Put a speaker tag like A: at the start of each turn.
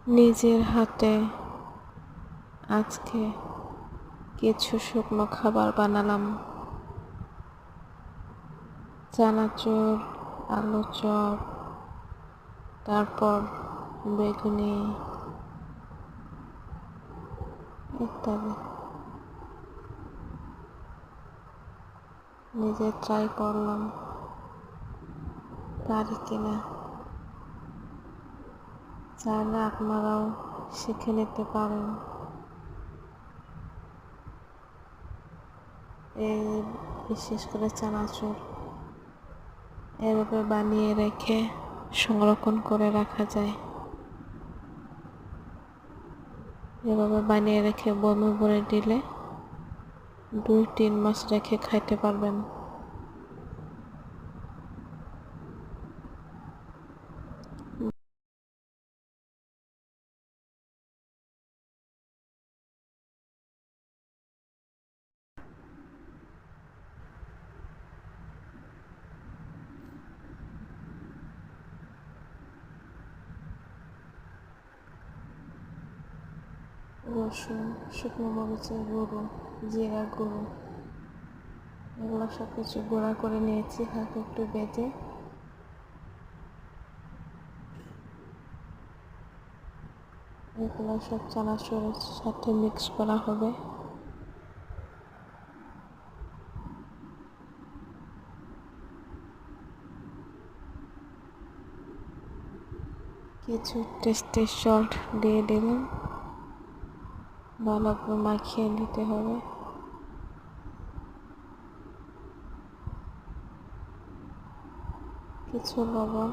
A: নিজের হাতে আজকে কিছু শুকনো খাবার বানালাম। চানাচুর, আলু চপ, তারপর বেগুনি ইত্যাদি নিজে ট্রাই করলাম পারি কিনা। চাইলে আপনারাও শিখে নিতে পারেন। এই বিশেষ করে চানাচুর এভাবে বানিয়ে রেখে সংরক্ষণ করে রাখা যায়। এভাবে বানিয়ে রেখে বমি ভরে দিলে 2-3 মাস রেখে খাইতে পারবেন। রসুন, শুকনো মরিচের গুঁড়ো, জিরা গুঁড়ো এগুলো সব কিছু গুঁড়া করে নিয়েছি হালকা একটু বেজে। এগুলো সব চানাচুরের সাথে মিক্স করা হবে। কিছু টেস্টি সল্ট দিয়ে দিলাম, ভালো করে মাখিয়ে নিতে হবে। কিছু লবণ,